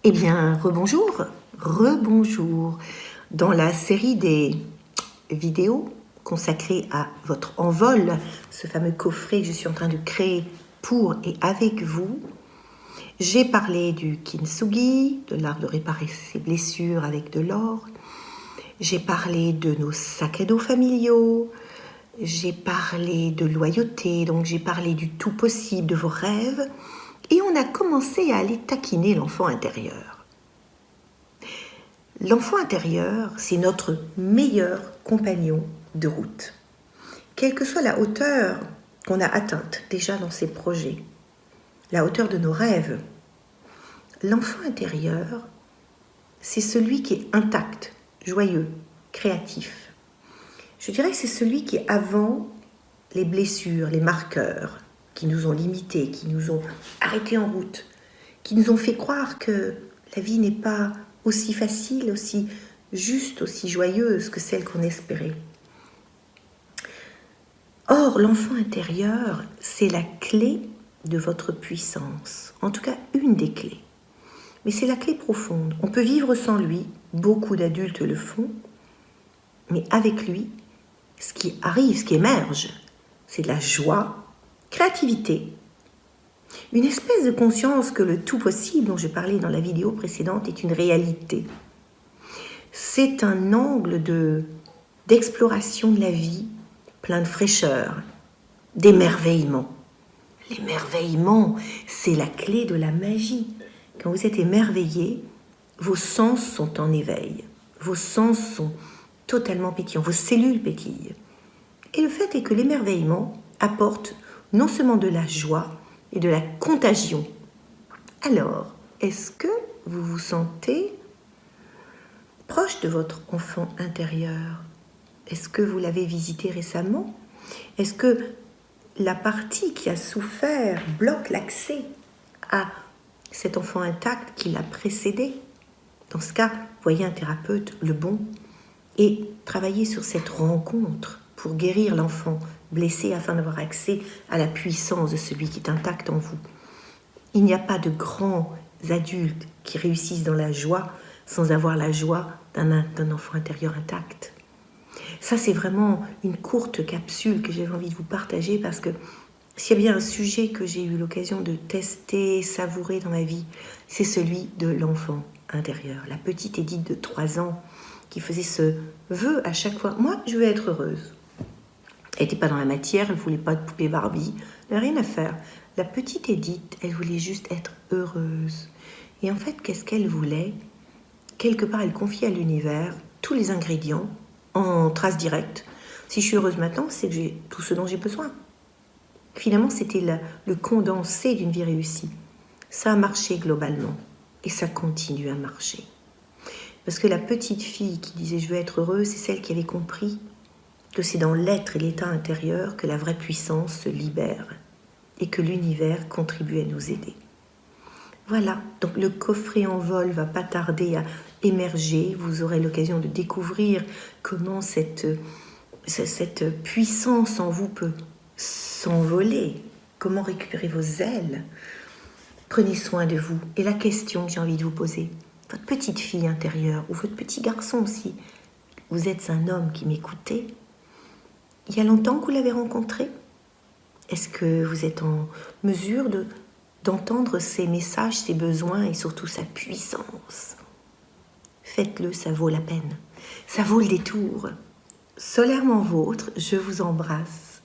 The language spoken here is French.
Eh bien, rebonjour. Dans la série des vidéos consacrées à votre envol, ce fameux coffret que je suis en train de créer pour et avec vous, j'ai parlé du kintsugi, de l'art de réparer ses blessures avec de l'or. J'ai parlé de nos sacs à dos familiaux. J'ai parlé de loyauté, donc j'ai parlé du tout possible, de vos rêves. Et on a commencé à aller taquiner l'enfant intérieur. L'enfant intérieur, c'est notre meilleur compagnon de route. Quelle que soit la hauteur qu'on a atteinte déjà dans ces projets, la hauteur de nos rêves, l'enfant intérieur, c'est celui qui est intact, joyeux, créatif. Je dirais que c'est celui qui est avant les blessures, les marqueurs qui nous ont limités, qui nous ont arrêtés en route, qui nous ont fait croire que la vie n'est pas aussi facile, aussi juste, aussi joyeuse que celle qu'on espérait. Or, l'enfant intérieur, c'est la clé de votre puissance, en tout cas une des clés. Mais c'est la clé profonde. On peut vivre sans lui, beaucoup d'adultes le font, mais avec lui, ce qui arrive, ce qui émerge, c'est de la joie, créativité, une espèce de conscience que le tout possible dont je parlais dans la vidéo précédente est une réalité. C'est un angle d'exploration de la vie plein de fraîcheur, d'émerveillement. L'émerveillement, c'est la clé de la magie. Quand vous êtes émerveillé, vos sens sont en éveil. Vos sens sont totalement pétillants, vos cellules pétillent. Et le fait est que l'émerveillement apporte non seulement de la joie et de la contagion. Alors, est-ce que vous vous sentez proche de votre enfant intérieur? Est-ce que vous l'avez visité récemment? Est-ce que la partie qui a souffert bloque l'accès à cet enfant intact qui l'a précédé? Dans ce cas, voyez un thérapeute, le bon, et travaillez sur cette rencontre pour guérir l'enfant blessé afin d'avoir accès à la puissance de celui qui est intact en vous. Il n'y a pas de grands adultes qui réussissent dans la joie sans avoir la joie d'un enfant intérieur intact. Ça, c'est vraiment une courte capsule que j'avais envie de vous partager parce que s'il y a bien un sujet que j'ai eu l'occasion de tester, savourer dans ma vie, c'est celui de l'enfant intérieur. La petite Édith de 3 ans qui faisait ce vœu à chaque fois. Moi, je veux être heureuse. Elle n'était pas dans la matière, elle ne voulait pas de poupée Barbie, elle n'avait rien à faire. La petite Édith, elle voulait juste être heureuse. Et en fait, qu'est-ce qu'elle voulait? Quelque part, elle confiait à l'univers tous les ingrédients en trace directe. Si je suis heureuse maintenant, c'est que j'ai tout ce dont j'ai besoin. Finalement, c'était le condensé d'une vie réussie. Ça a marché globalement et ça continue à marcher. Parce que la petite fille qui disait « je veux être heureuse », c'est celle qui avait compris que c'est dans l'être et l'état intérieur que la vraie puissance se libère et que l'univers contribue à nous aider. Voilà, donc le coffret en vol va pas tarder à émerger. Vous aurez l'occasion de découvrir comment cette puissance en vous peut s'envoler, comment récupérer vos ailes. Prenez soin de vous. Et la question que j'ai envie de vous poser, votre petite fille intérieure ou votre petit garçon aussi, vous êtes un homme qui m'écoutez. Il y a longtemps que vous l'avez rencontré? Est-ce que vous êtes en mesure d'entendre ses messages, ses besoins et surtout sa puissance? Faites-le, ça vaut la peine. Ça vaut le détour. Solairement vôtre, je vous embrasse.